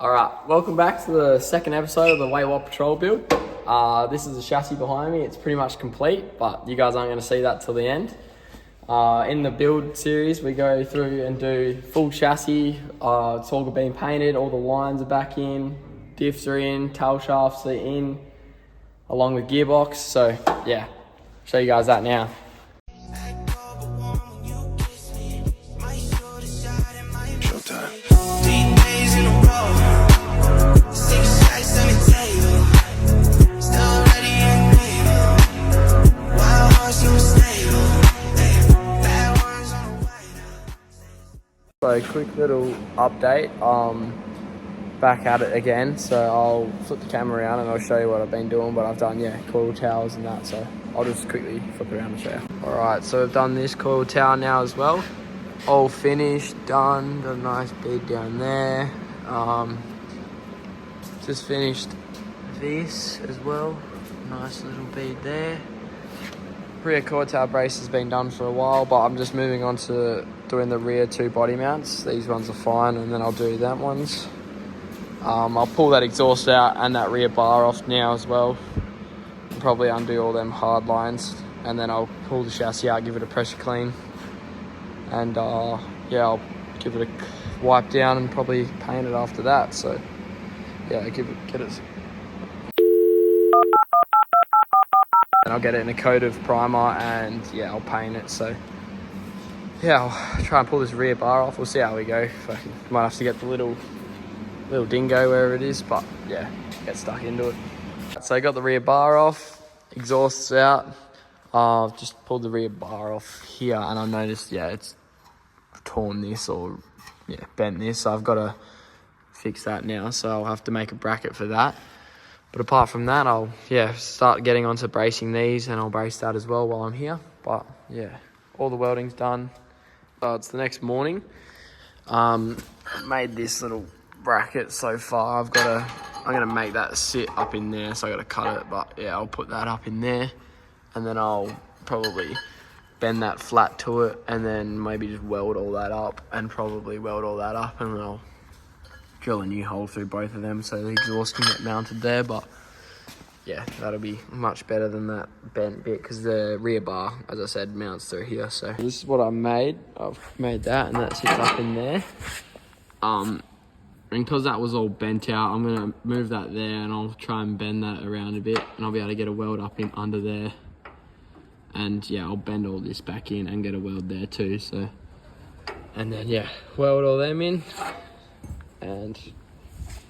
Alright, welcome back to the second episode of the Waywalk Patrol build. This is the chassis behind me. It's pretty much complete, but you guys aren't going to see that till the end. In the build series, we go through and do full chassis. It's all been painted, all the lines are back in, diffs are in, tail shafts are in, along with gearbox. So yeah, show you guys that now. So quick little update, back at it again. So I'll flip the camera around and I'll show you what I've been doing, but I've done, coil towers and that, so I'll just quickly flip it around and show you. Alright, so I've done this coil tower now as well. All finished, done, got a nice bead down there. Just finished this as well, nice little bead there. Rear coil tower brace has been done for a while, but I'm just moving on to doing the rear two body mounts. These ones are fine, and then I'll do that ones. I'll pull that exhaust out and that rear bar off now as well. And probably undo all them hard lines, and then I'll pull the chassis out, give it a pressure clean, and I'll give it a wipe down and probably paint it after that. So yeah, get it. And I'll get it in a coat of primer and I'll paint it. So yeah, I'll try and pull this rear bar off. We'll see how we go. Might have to get the little dingo wherever it is, but yeah, get stuck into it. So I got the rear bar off, exhaust's out. I've just pulled the rear bar off here and I noticed, it's torn this or bent this. So I've got to fix that now. So I'll have to make a bracket for that. But apart from that, I'll start getting onto bracing these, and I'll brace that as well while I'm here. But yeah, all the welding's done. It's the next morning. Made this little bracket so far. I'm gonna make that sit up in there, so I gotta cut it. But yeah, I'll put that up in there, and then I'll probably bend that flat to it, and then maybe just weld all that up, and probably weld all that up, and then I'll drill a new hole through both of them so the exhaust can get mounted there. But yeah, that'll be much better than that bent bit, because the rear bar, as I said, mounts through here. So this is what I made. I've made that, and that sits up in there. And because that was all bent out, I'm gonna move that there, and I'll try and bend that around a bit, and I'll be able to get a weld up in under there. And yeah, I'll bend all this back in and get a weld there too. So, and then weld all them in, and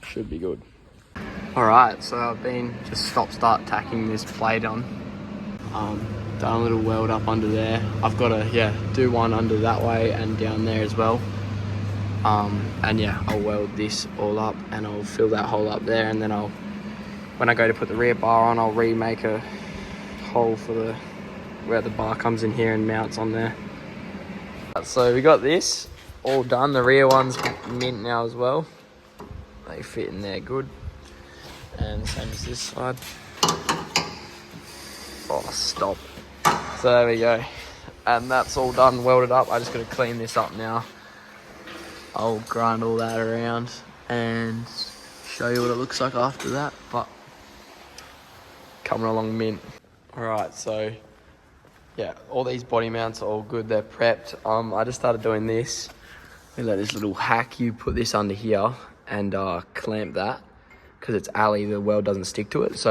should be good. Alright, so I've been just start tacking this plate on. Done a little weld up under there. I've got to do one under that way and down there as well. And I'll weld this all up, and I'll fill that hole up there, and then when I go to put the rear bar on, I'll remake a hole for where the bar comes in here and mounts on there. So we got this all done. The rear one's mint now as well. They fit in there good. And same as this side. Oh, stop. So there we go. And that's all done, welded up. I just got to clean this up now. I'll grind all that around and show you what it looks like after that. But coming along mint. Alright, so all these body mounts are all good. They're prepped. I just started doing this. We let this little hack, you put this under here and clamp that, because it's alley, the weld doesn't stick to it. So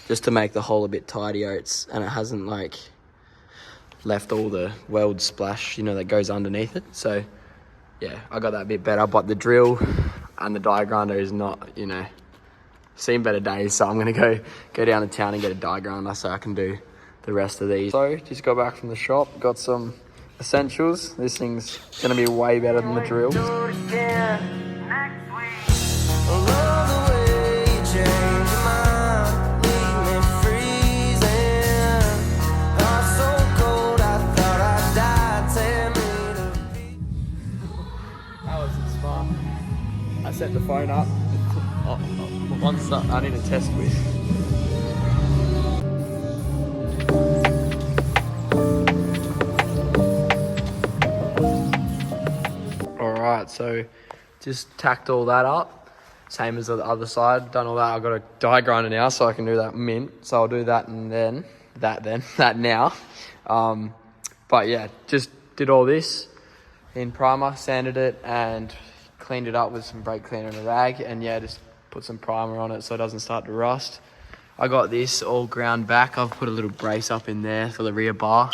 just to make the hole a bit tidier, and it hasn't left all the weld splash that goes underneath it. So I got that a bit better, but the drill and the die grinder is not, seen better days. So I'm gonna go down to town and get a die grinder so I can do the rest of these. So just got back from the shop, got some essentials. This thing's gonna be way better than the drill. I set the phone up. One's up, I need to test with. Alright, so just tacked all that up. same as the other side. Done all that. I've got a die grinder now, so I can do that mint. So I'll do that and then that now. But yeah, just did all this in primer, sanded it and cleaned it up with some brake cleaner and a rag, and yeah, just put some primer on it so it doesn't start to rust. I got this all ground back. I've put a little brace up in there for the rear bar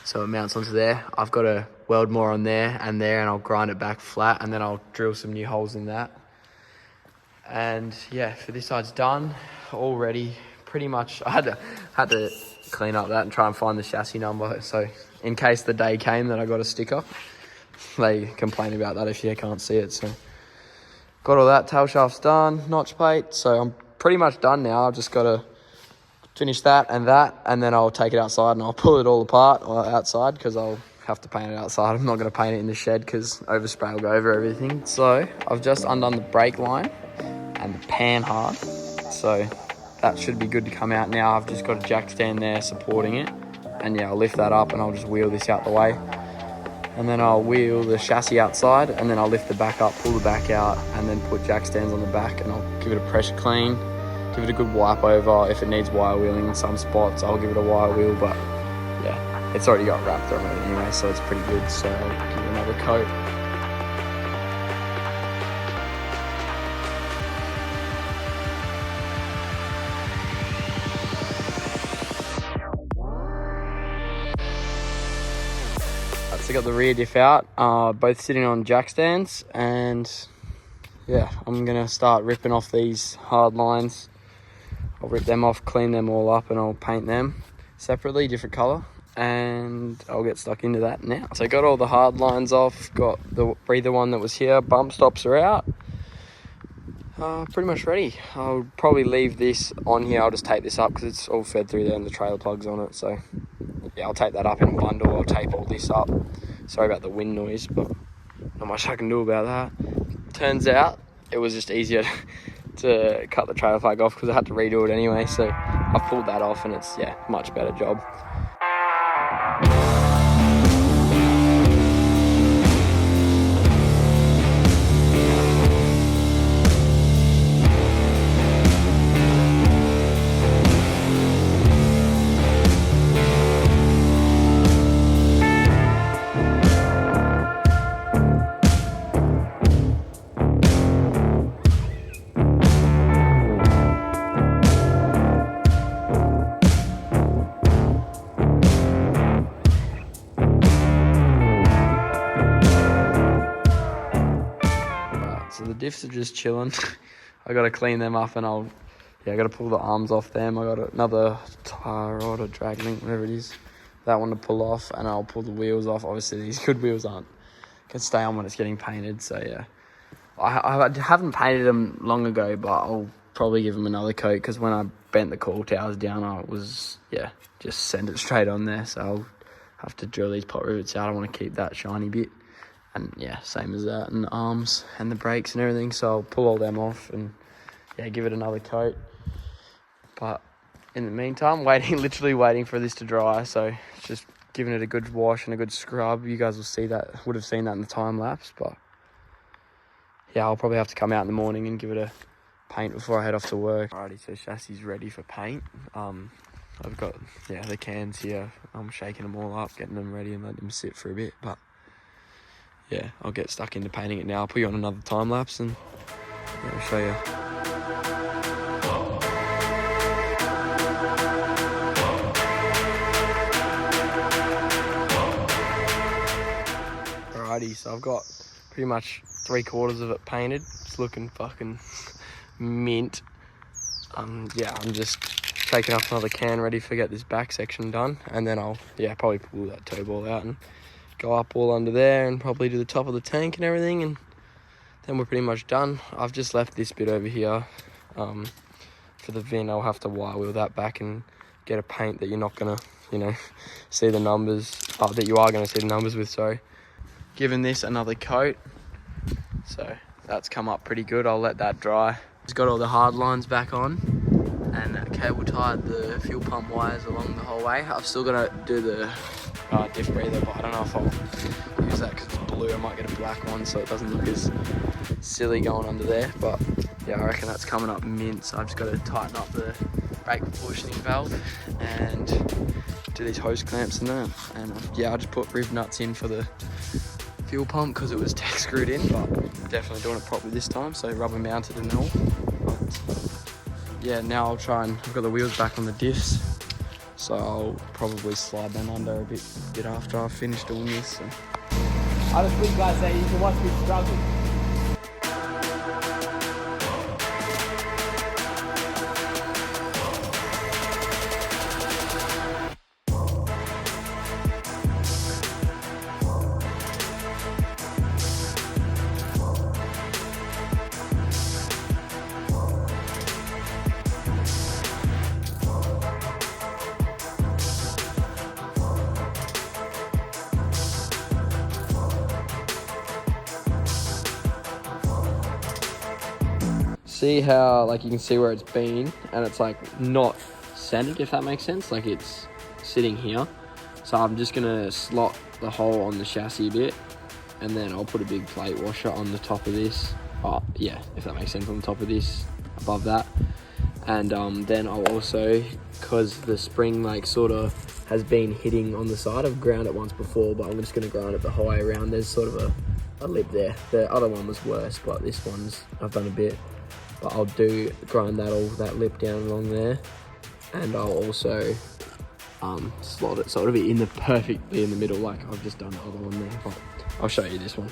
so it mounts onto there. I've got to weld more on there, and I'll grind it back flat, and then I'll drill some new holes in that. And yeah, for this side's done, all ready. Pretty much, I had to clean up that and try and find the chassis number, so in case the day came that I got a sticker, they complain about that if you can't see it. So got all that, tail shaft's done, notch plate, so I'm pretty much done now. I've just got to finish that, and then I'll take it outside and I'll pull it all apart outside, because I'll have to paint it outside. I'm not going to paint it in the shed because overspray will go over everything. So I've just undone the brake line and the pan hard, so that should be good to come out now. I've just got a jack stand there supporting it, and yeah, I'll lift that up and I'll just wheel this out the way, and then I'll wheel the chassis outside, and then I'll lift the back up, pull the back out, and then put jack stands on the back, and I'll give it a pressure clean, give it a good wipe over. If it needs wire wheeling in some spots, I'll give it a wire wheel, but yeah, it's already got wrapped on it anyway, so it's pretty good. So I'll give it another coat. So I got the rear diff out, both sitting on jack stands, and yeah, I'm gonna start ripping off these hard lines. I'll rip them off, clean them all up, and I'll paint them separately, different color, and I'll get stuck into that now. So I got all the hard lines off, got the breather one that was here, bump stops are out. Pretty much ready. I'll probably leave this on here. I'll just tape this up because it's all fed through there and the trailer plugs on it. So yeah, I'll tape that up in a bundle. I'll tape all this up. Sorry about the wind noise, but not much I can do about that. Turns out it was just easier to cut the trailer plug off because I had to redo it anyway. So I've pulled that off, and it's, yeah, much better job. So the diffs are just chilling. I gotta clean them up, and I gotta pull the arms off them. I got another tie rod or drag link, whatever it is, that one to pull off, and I'll pull the wheels off. Obviously these good wheels can stay on when it's getting painted, so yeah. I haven't painted them long ago, but I'll probably give them another coat, because when I bent the coil towers down, I was, just send it straight on there. So I'll have to drill these pot rivets out. I want to keep that shiny bit. And yeah, same as that, and the arms and the brakes and everything. So I'll pull all them off and yeah, give it another coat. But in the meantime, literally waiting for this to dry. So it's just giving it a good wash and a good scrub. You guys would have seen that in the time lapse. But yeah, I'll probably have to come out in the morning and give it a paint before I head off to work. Alrighty, so chassis is ready for paint. I've got the cans here. I'm shaking them all up, getting them ready and letting them sit for a bit. But yeah, I'll get stuck into painting it now. I'll put you on another time lapse and I'll show you. Alrighty, so I've got pretty much 3/4 of it painted. It's looking fucking mint. I'm just taking off another can ready to get this back section done, and then I'll probably pull that toe ball out and go up all under there and probably do the top of the tank and everything, and then we're pretty much done. I've just left this bit over here for the VIN. I'll have to wire wheel that back and get a paint that you're not gonna see the numbers, that you are gonna see the numbers with, sorry. Giving this another coat, so that's come up pretty good. I'll let that dry. Just got all the hard lines back on and cable tied the fuel pump wires along the whole way. I've still got to do the diff breather, but I don't know if I'll use that because it's blue. I might get a black one so it doesn't look as silly going under there, but yeah, I reckon that's coming up mint. So I've just got to tighten up the brake proportioning valve and do these hose clamps and that. And yeah, I just put rib nuts in for the fuel pump because it was tech screwed in, but definitely doing it properly this time. So rubber mounted and all. But yeah, now I'll try and, I've got the wheels back on the diffs, so I'll probably slide them under a bit after I've finished doing this. So. I just wish guys say you can watch me struggle. See how, like, you can see where it's been, and it's like not centered, if that makes sense. Like, it's sitting here. So I'm just gonna slot the hole on the chassis a bit, and then I'll put a big plate washer on the top of this. Oh yeah, if that makes sense, on the top of this, above that. And then I'll also, because the spring like sort of has been hitting on the side, I've ground it once before, but I'm just gonna grind it the whole way around. There's sort of a lip there. The other one was worse, but this one's, I've done a bit. But I'll grind that lip down along there, and I'll also slot it so it'll be perfectly in the middle, like I've just done the other one there. But I'll show you this one.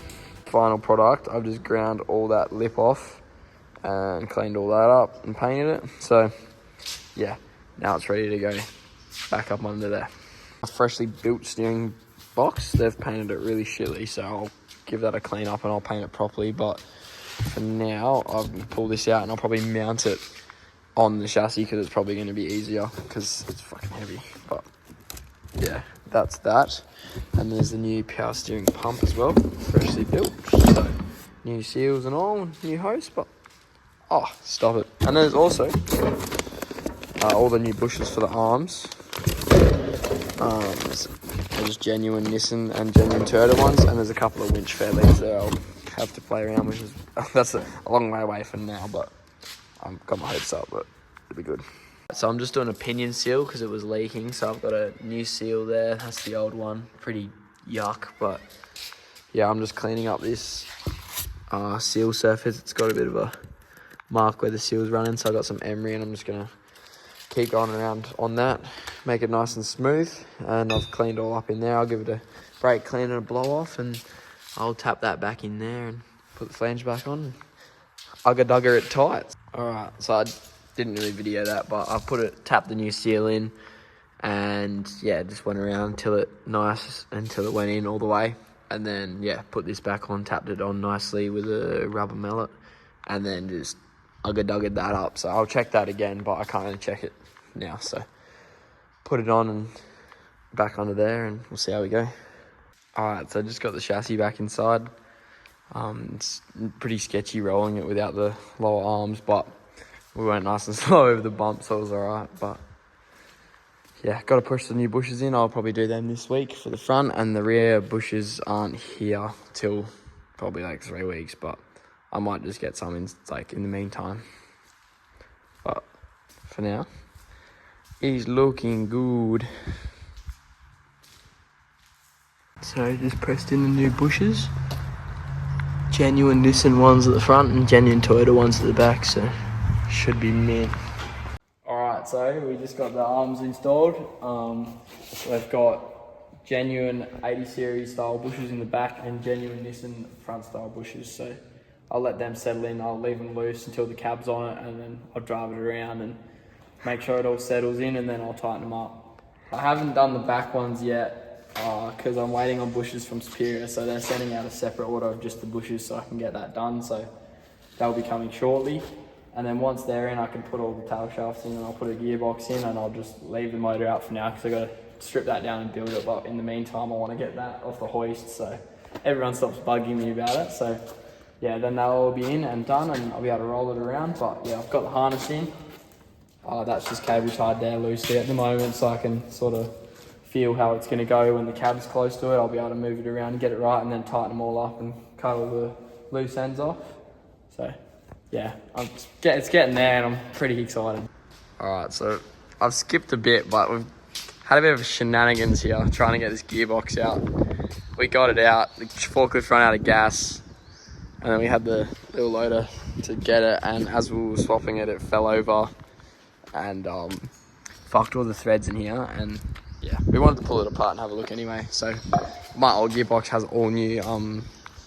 Final product, I've just ground all that lip off and cleaned all that up and painted it. So yeah, now it's ready to go back up under there. A freshly built steering box, they've painted it really shitty, so I'll give that a clean up and I'll paint it properly. But for now, I'll pull this out and I'll probably mount it on the chassis because it's probably going to be easier because it's fucking heavy. But yeah, that's that. And there's the new power steering pump as well, freshly built. So new seals and all, new hose, but oh, stop it. And there's also all the new bushes for the arms. There's genuine Nissan and genuine Toyota ones, and there's a couple of winch fairleads that I'll have to play around with. That's a long way away from now, but I've got my hopes up, but it'll be good. So I'm just doing a pinion seal because it was leaking, so I've got a new seal there. That's the old one, pretty yuck, but yeah, I'm just cleaning up this seal surface. It's got a bit of a mark where the seal's running, so I've got some emery and I'm just gonna keep going around on that, make it nice and smooth. And I've cleaned all up in there. I'll give it a brake clean and a blow off, and I'll tap that back in there and put the flange back on. Ugga-dugger it tight. Alright, so I didn't really video that, but I tapped the new seal in, and yeah, just went around until it went in all the way. And then yeah, put this back on, tapped it on nicely with a rubber mallet, and then just ugga-duggered that up. So I'll check that again, but I can't really check it now. So put it on and back under there, and we'll see how we go. Alright, so I just got the chassis back inside. It's pretty sketchy rolling it without the lower arms, but we went nice and slow over the bump, so it was alright. But yeah, got to push the new bushes in. I'll probably do them this week for the front, and the rear bushes aren't here till probably like 3 weeks, but I might just get some in the meantime. But for now, he's looking good. So just pressed in the new bushes. Genuine Nissan ones at the front and genuine Toyota ones at the back, so should be mint. Alright, so we just got the arms installed. We've got genuine 80 series style bushes in the back and genuine Nissan front style bushes, so I'll let them settle in. I'll leave them loose until the cab's on it, and then I'll drive it around and make sure it all settles in, and then I'll tighten them up. I haven't done the back ones yet because I'm waiting on bushes from Superior, so they're sending out a separate order of just the bushes so I can get that done. So they'll be coming shortly, and then once they're in, I can put all the tail shafts in, and I'll put a gearbox in, and I'll just leave the motor out for now because I've got to strip that down and build it. But in the meantime, I want to get that off the hoist so everyone stops bugging me about it. So yeah, then they'll all be in and done, and I'll be able to roll it around. But yeah, I've got the harness in. That's just cable tied there loosely at the moment, so I can sort of feel how it's going to go when the cab's close to it. I'll be able to move it around and get it right, and then tighten them all up and cut all the loose ends off. So yeah, it's getting there, and I'm pretty excited. All right, so I've skipped a bit, but we've had a bit of shenanigans here trying to get this gearbox out. We got it out. The forklift ran out of gas, and then we had the little loader to get it. And as we were swapping it, it fell over and fucked all the threads in here. And yeah, we wanted to pull it apart and have a look anyway. So my old gearbox has all new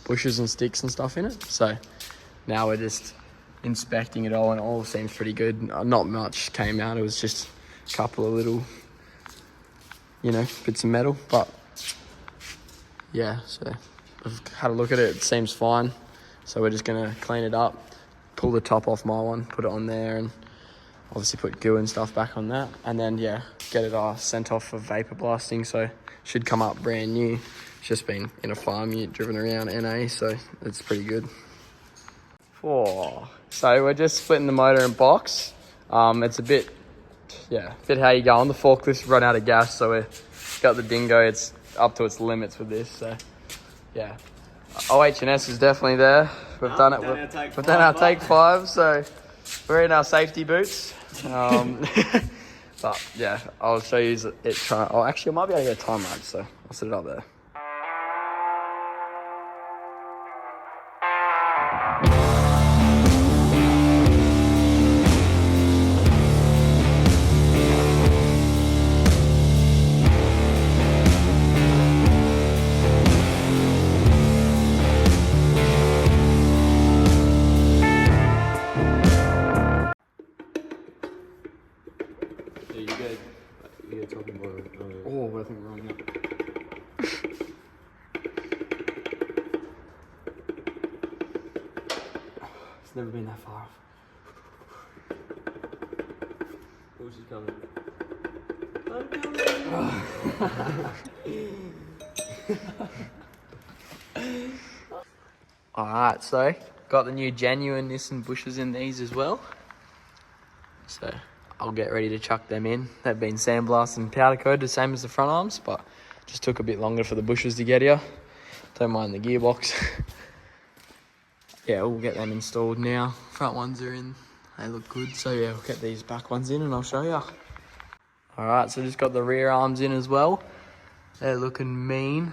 bushes and sticks and stuff in it. So now we're just inspecting it all, and it all seems pretty good. Not much came out. It was just a couple of little, you know, bits of metal. But yeah, so I've had a look at it. It seems fine. So we're just gonna clean it up, pull the top off my one, put it on there, and obviously put goo and stuff back on that. And then yeah, get it sent off for vapor blasting. So it should come up brand new. It's just been in a farm unit, driven around NA, so it's pretty good. Oh, so we're just splitting the motor and box. It's a bit how you go on. The forklift's run out of gas, so we've got the dingo. It's up to its limits with this. So yeah, OH&S is definitely there. We've done it. We've done our take 5. So we're in our safety boots. But yeah, I'll show you it. Actually, I might be able to get a time lapse, so I'll set it up there. Oh, I think we're on now. It's never been that far off. Oh, she's coming. Alright, so got the new genuine Nissan bushes in these as well. So I'll get ready to chuck them in. They've been sandblasted and powder coated, the same as the front arms, but just took a bit longer for the bushes to get here. Don't mind the gearbox. Yeah, we'll get them installed now. Front ones are in, they look good. So yeah, we'll get these back ones in and I'll show you. Alright, so just got the rear arms in as well. They're looking mean.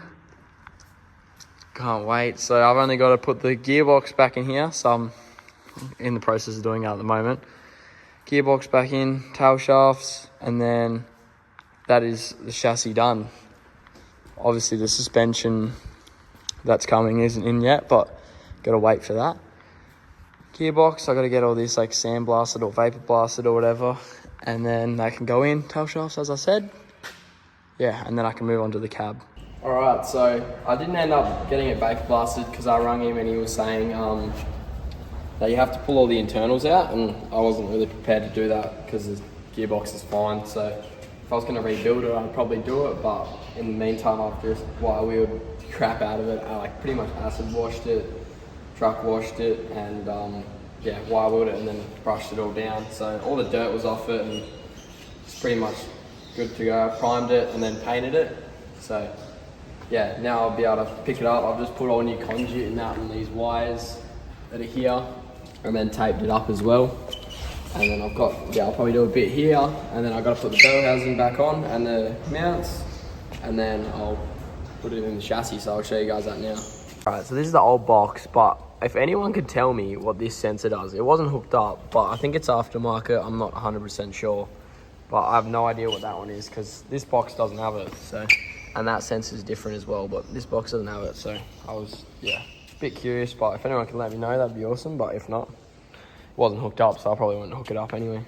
Can't wait. So I've only got to put the gearbox back in here, so I'm in the process of doing that at the moment. Gearbox back in, tail shafts, and then that is the chassis done. Obviously the suspension that's coming isn't in yet, but gotta wait for that. Gearbox, I gotta get all this like sandblasted or vapor blasted or whatever, and then they can go in, tail shafts as I said. Yeah, and then I can move on to the cab. Alright, so I didn't end up getting it vapor blasted because I rang him and he was saying that you have to pull all the internals out, and I wasn't really prepared to do that because the gearbox is fine. So if I was going to rebuild it, I'd probably do it, but in the meantime, I've just wire-wheeled crap out of it. I like pretty much acid washed it, truck washed it, and wire-wheeled it and then brushed it all down. So all the dirt was off it and it's pretty much good to go. I primed it and then painted it. So yeah, now I'll be able to pick it up. I've just put all new conduit in that and these wires that are here, and then taped it up as well. And then I've got, I'll probably do a bit here, and then I've got to put the bell housing back on and the mounts, and then I'll put it in the chassis, so I'll show you guys that now. Alright, so this is the old box, but if anyone could tell me what this sensor does, it wasn't hooked up, but I think it's aftermarket, I'm not 100% sure. But I have no idea what that one is, because this box doesn't have it, so, and that sensor is different as well, but this box doesn't have it, so I was, bit curious, but if anyone can let me know, that'd be awesome. But if not, it wasn't hooked up, so I probably wouldn't hook it up anyway.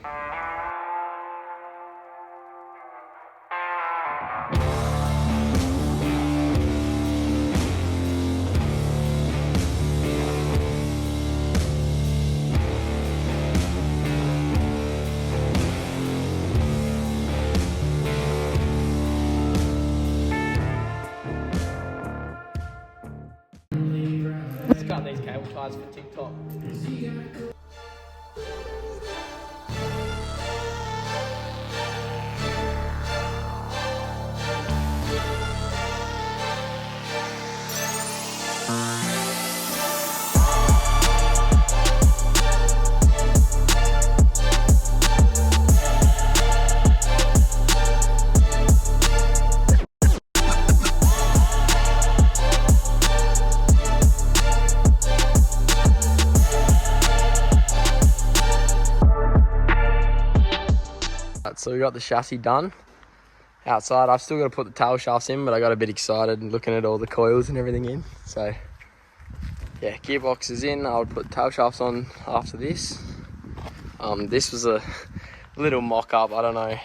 Let's cut these cable ties for TikTok. Alright, so we got the chassis done. Outside, I've still got to put the tail shafts in, but I got a bit excited looking at all the coils and everything in. So, yeah, gearbox is in. I'll put tail shafts on after this. This was a little mock-up. I don't know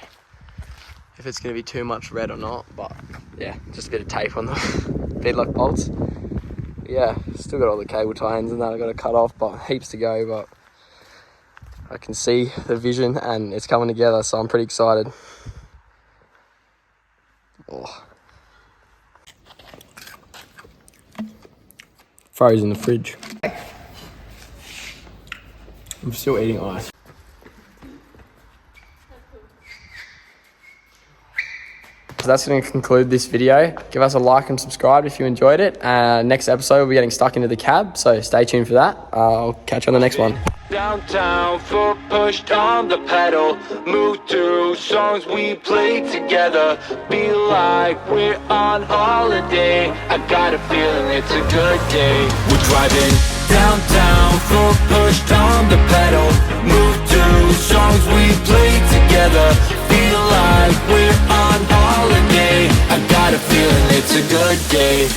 if it's going to be too much red or not, but yeah, just a bit of tape on the feedlock bolts. Yeah, still got all the cable tie-ins and that I got to cut off, but heaps to go, but I can see the vision and it's coming together, so I'm pretty excited. Oh. Froze in the fridge. I'm still eating ice. So that's going to conclude this video. Give us a like and subscribe if you enjoyed it. Next episode, we'll be getting stuck into the cab, so stay tuned for that. I'll catch you on the next one. Downtown, foot pushed on the pedal. Move through songs we played together. Feel like we're on holiday. I got a feeling it's a good day. We're driving downtown, foot pushed on the pedal. Move through songs we played together. Feel like we're on holiday. I got a feeling it's a good day.